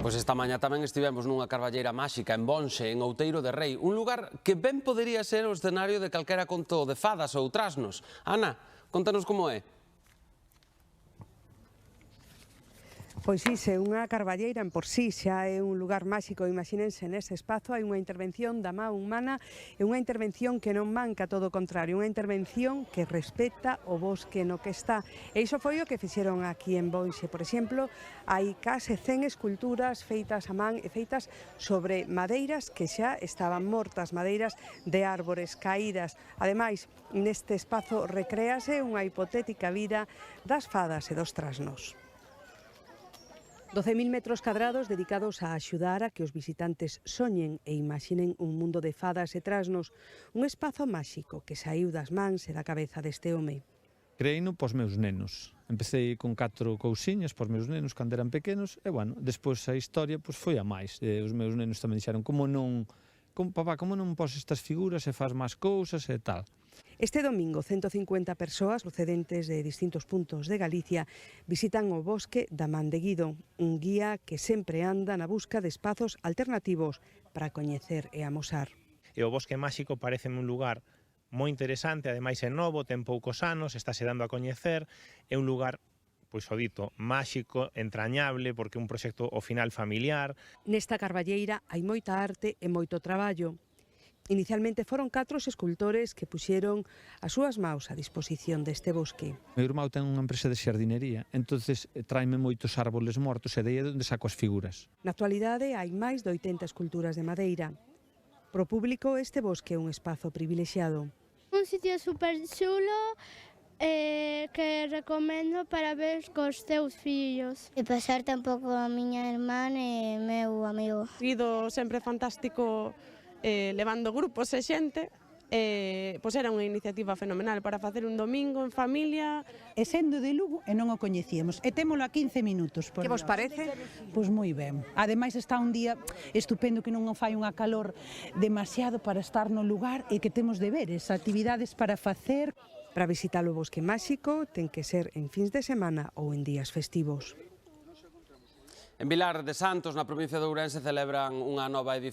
Pois esta mañá tamén estivemos nunha carballeira máxica en Bonxe, en Outeiro de Rei, un lugar que ben podería ser o escenario de calquera conto de fadas ou trasnos. Ana, contanos como é. Pois sí, se unha carballeira en por sí xa é un lugar máxico, imaxínense nese espazo hai unha intervención da man humana e unha intervención que non manca, todo o contrario, unha intervención que respecta o bosque no que está. E iso foi o que fixeron aquí en Bonxe. Por exemplo, hai case 100 esculturas feitas a man e feitas sobre madeiras que xa estaban mortas, madeiras de árbores caídas. Ademais, neste espazo recréase unha hipotética vida das fadas e dos trasnos. 12.000 metros cadrados dedicados a axudar a que os visitantes soñen e imaginen un mundo de fadas e trasnos, un espazo máxico que saiu das mans e da cabeza deste home. Creino pos meus nenos. Empecé con 4 cousiñas pos meus nenos cando eran pequenos e, bueno, despois a historia foi a máis. Os meus nenos tamén dixeron, papá, como non pos estas figuras e faz máis cousas e tal. Este domingo, 150 persoas procedentes de distintos puntos de Galicia visitan o bosque da Man de Guido, un guía que sempre anda na busca de espazos alternativos para coñecer e amosar. E o Bosque Máxico pareceme un lugar moi interesante, ademais é novo, ten poucos anos, estáse dando a coñecer, é un lugar, pois o dito, máxico, entrañable, porque é un proxecto ao final familiar. Nesta carballeira hai moita arte e moito traballo. Inicialmente foron 4 os escultores que puxeron as súas maus a disposición deste bosque. Meu irmão ten unha empresa de xardinería, entonces traime moitos árboles mortos e daí é onde saco as figuras. Na actualidade hai máis de 80 esculturas de madeira. Pro público este bosque é un espazo privilexiado. Un sitio super chulo que recomendo para ver cos teus fillos. E pasar tampouco a miña irmán e meu amigo. Sido sempre fantástico levando grupos e xente, pois era unha iniciativa fenomenal para facer un domingo en familia. E sendo de Lugo e non o coñecíamos, e témolo a 15 minutos. Que vos parece? Pois moi ben. Ademais está un día estupendo que non fai unha calor demasiado para estar no lugar e que temos deberes, actividades para facer. Para visitar o Bosque Máxico ten que ser en fins de semana ou en días festivos. En Vilar de Santos, na provincia de Ourense, celebran unha nova edición